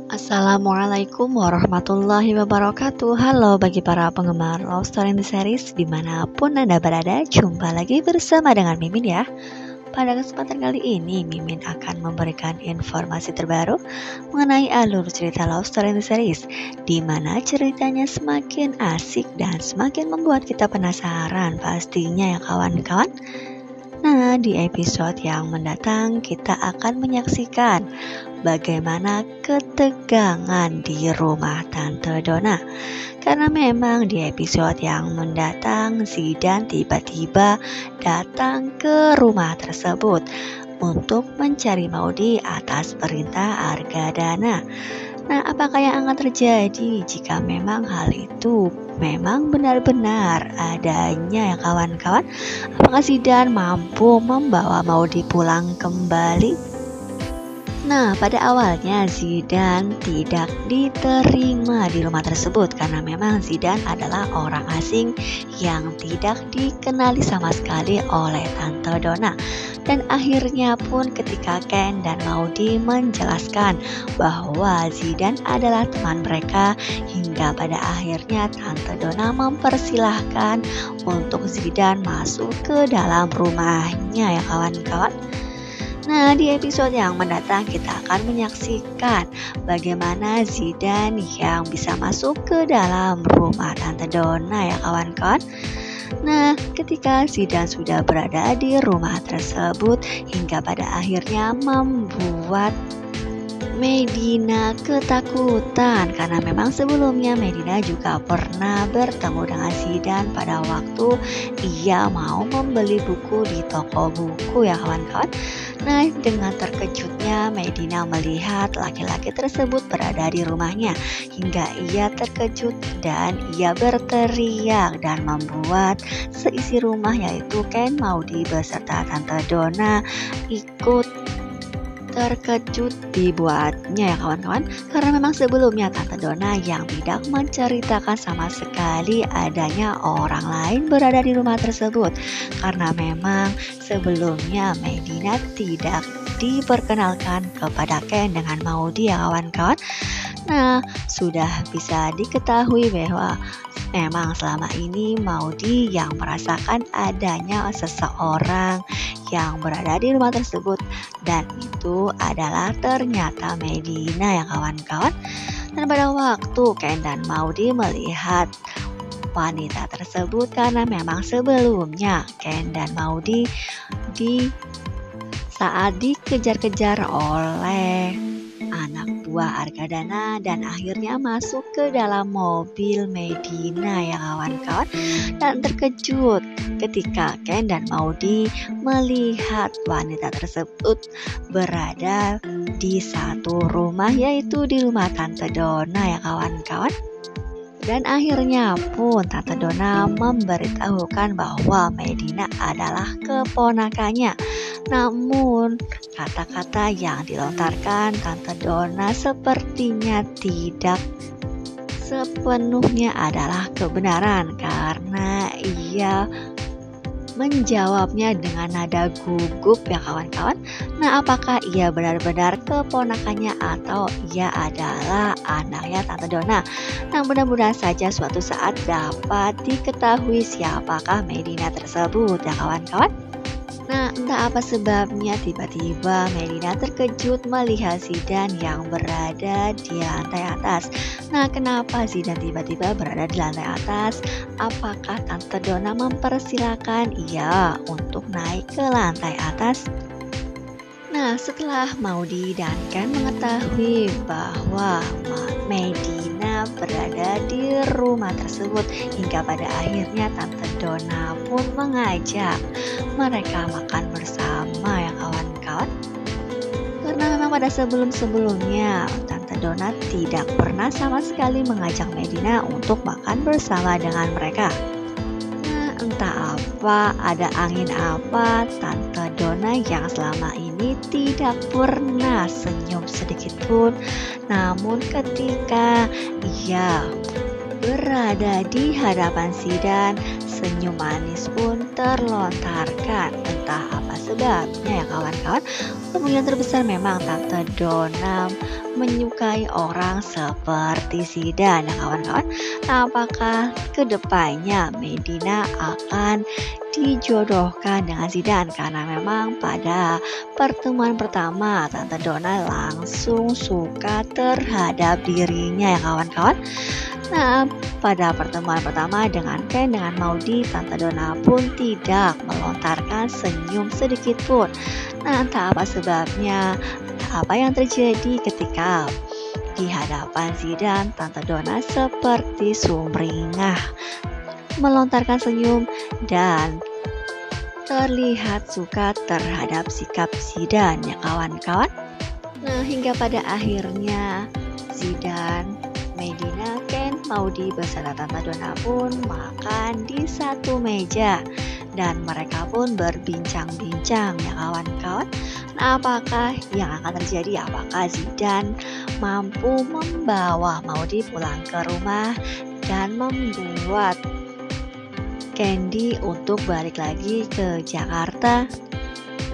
Assalamualaikum warahmatullahi wabarakatuh. Halo bagi para penggemar Love Story in the Series dimanapun Anda berada. Jumpa lagi bersama dengan Mimin ya. Pada kesempatan kali ini Mimin akan memberikan informasi terbaru mengenai alur cerita Love Story in the Series, di mana ceritanya semakin asik dan semakin membuat kita penasaran pastinya ya kawan-kawan. Nah, di episode yang mendatang kita akan menyaksikan bagaimana ketegangan di rumah Tante Donna. Karena memang di episode yang mendatang Zidan tiba-tiba datang ke rumah tersebut untuk mencari Maudy atas perintah Argadana. Nah, apakah yang akan terjadi jika memang hal itu memang benar-benar adanya ya kawan-kawan? Apakah Zidan mampu membawa Maudy pulang kembali? Nah, pada awalnya Zidan tidak diterima di rumah tersebut karena memang Zidan adalah orang asing yang tidak dikenali sama sekali oleh Tante Donna. Dan akhirnya pun ketika Ken dan Maudy menjelaskan bahwa Zidan adalah teman mereka, hingga pada akhirnya Tante Donna mempersilahkan untuk Zidan masuk ke dalam rumahnya ya kawan-kawan. Nah, di episode yang mendatang kita akan menyaksikan bagaimana Zidan yang bisa masuk ke dalam rumah Tante Donna ya kawan-kawan. Nah, ketika Zidan sudah berada di rumah tersebut hingga pada akhirnya membuat Medina ketakutan karena memang sebelumnya Medina juga pernah bertemu dengan Zidan pada waktu ia mau membeli buku di toko buku ya kawan-kawan. Nah, dengan terkejutnya Medina melihat laki-laki tersebut berada di rumahnya hingga ia terkejut dan ia berteriak dan membuat seisi rumah yaitu Ken, Maudy beserta Tante Donna ikut terkejut dibuatnya ya kawan-kawan, karena memang sebelumnya Tante Donna yang tidak menceritakan sama sekali adanya orang lain berada di rumah tersebut, karena memang sebelumnya Medina tidak diperkenalkan kepada Ken dengan Maudy ya kawan-kawan. Nah, sudah bisa diketahui bahwa memang selama ini Maudy yang merasakan adanya seseorang yang berada di rumah tersebut, dan itu adalah ternyata Medina ya kawan-kawan. Dan pada waktu Ken dan Maudy melihat wanita tersebut, karena memang sebelumnya Ken dan Maudy saat dikejar-kejar oleh anak buah Argadana dan akhirnya masuk ke dalam mobil Medina ya kawan-kawan, dan terkejut ketika Ken dan Maudy melihat wanita tersebut berada di satu rumah, yaitu di rumah Tante Donna ya kawan-kawan. Dan akhirnya pun Tante Donna memberitahukan bahwa Medina adalah keponakannya. Namun kata-kata yang dilontarkan Tante Donna sepertinya tidak sepenuhnya adalah kebenaran, karena ia menjawabnya dengan nada gugup ya kawan-kawan. Nah, apakah ia benar-benar keponakannya atau ia adalah anaknya Tante Donna? Nah, mudah-mudahan saja suatu saat dapat diketahui siapakah Medina tersebut ya kawan-kawan. Nah, entah apa sebabnya tiba-tiba Medina terkejut melihat Zidan yang berada di lantai atas. Nah, kenapa Zidan tiba-tiba berada di lantai atas? Apakah Tante Donna mempersilahkan ia untuk naik ke lantai atas? Nah, setelah Maudy dan Ken mengetahui bahwa Medina berada di rumah tersebut, hingga pada akhirnya Tante Donna pun mengajak mereka makan bersama ya kawan-kawan. Karena memang pada sebelum-sebelumnya Tante Donna tidak pernah sama sekali mengajak Medina untuk makan bersama dengan mereka. Entah apa, ada angin apa, Tante Donna yang selama ini tidak pernah senyum sedikit pun. Namun ketika ia berada di hadapan Zidan, senyum manis pun terlontarkan. Entah apa sebabnya ya kawan-kawan. Kemungkinan terbesar memang Tante Donna menyukai orang seperti Zidane ya kawan-kawan. Nah, apakah kedepannya Medina akan dijodohkan dengan Zidane? Karena memang pada pertemuan pertama Tante Donna langsung suka terhadap dirinya ya kawan-kawan. Nah, pada pertemuan pertama dengan Ken dengan Maudy, Tante Donna pun tidak melontarkan senyum sedikit pun. Nah, entah apa sebabnya, entah apa yang terjadi ketika di hadapan Zidane, Tante Donna seperti sumringah melontarkan senyum dan terlihat suka terhadap sikap Zidane ya kawan-kawan. Nah, hingga pada akhirnya Zidane, Medina, Ken, Maudy beserta Tante Donna pun makan di satu meja dan mereka pun berbincang-bincang ya kawan-kawan. Nah, apakah yang akan terjadi? Apakah Zidane mampu membawa Maudy pulang ke rumah dan membuat Candy untuk balik lagi ke Jakarta?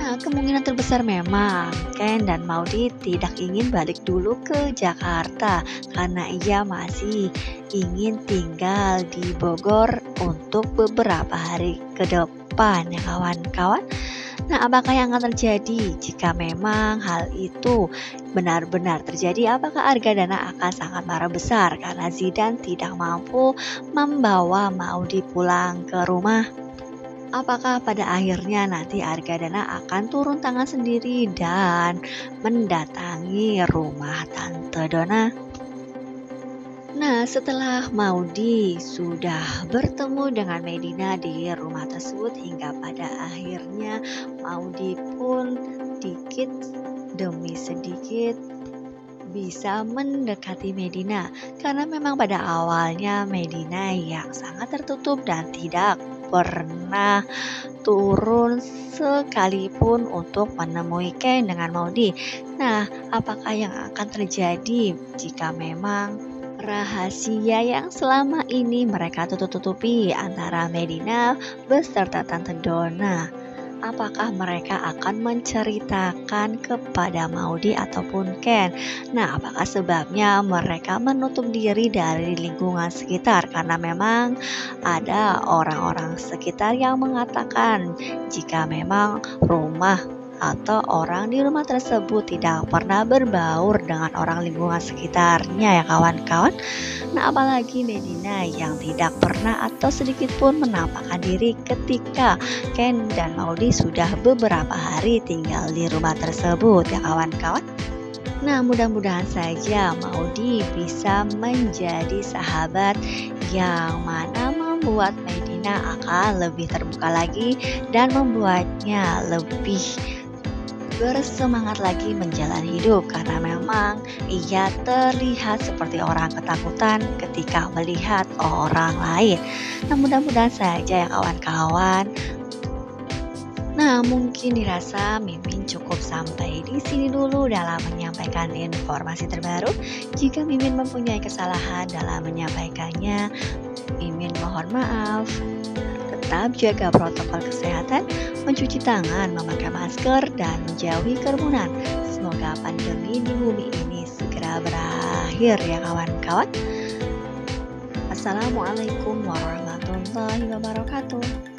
Nah, kemungkinan terbesar memang Ken dan Maudy tidak ingin balik dulu ke Jakarta karena ia masih ingin tinggal di Bogor untuk beberapa hari ke depan ya kawan-kawan. Nah, apakah yang akan terjadi jika memang hal itu benar-benar terjadi? Apakah Argadana akan sangat marah besar karena Zidane tidak mampu membawa Maudy pulang ke rumah? Apakah pada akhirnya nanti Argadana akan turun tangan sendiri dan mendatangi rumah Tante Donna? Nah, setelah Maudy sudah bertemu dengan Medina di rumah tersebut hingga pada akhirnya Maudy pun sedikit demi sedikit bisa mendekati Medina karena memang pada awalnya Medina yang sangat tertutup dan tidak pernah turun sekalipun untuk menemui Ken dengan Maudy. Nah, apakah yang akan terjadi jika memang rahasia yang selama ini mereka tutup-tutupi antara Medina beserta Tante Donna? Apakah mereka akan menceritakan kepada Maudy ataupun Ken? Nah, apakah sebabnya mereka menutup diri dari lingkungan sekitar? Karena memang ada orang-orang sekitar yang mengatakan jika memang rumah atau orang di rumah tersebut tidak pernah berbaur dengan orang lingkungan sekitarnya ya kawan-kawan. Nah, apalagi Medina yang tidak pernah atau sedikit pun menampakkan diri ketika Ken dan Maudy sudah beberapa hari tinggal di rumah tersebut ya kawan-kawan. Nah, mudah-mudahan saja Maudy bisa menjadi sahabat yang mana membuat Medina akan lebih terbuka lagi dan membuatnya lebih bersemangat lagi menjalani hidup karena memang ia terlihat seperti orang ketakutan ketika melihat orang lain. Nah, mudah-mudahan saja ya kawan-kawan. Nah, mungkin dirasa Mimin cukup sampai di sini dulu dalam menyampaikan informasi terbaru. Jika Mimin mempunyai kesalahan dalam menyampaikannya, Mimin mohon maaf. Tetap jaga protokol kesehatan, mencuci tangan, memakai masker, dan menjauhi kerumunan. Semoga pandemi di bumi ini segera berakhir ya kawan-kawan. Assalamualaikum warahmatullahi wabarakatuh.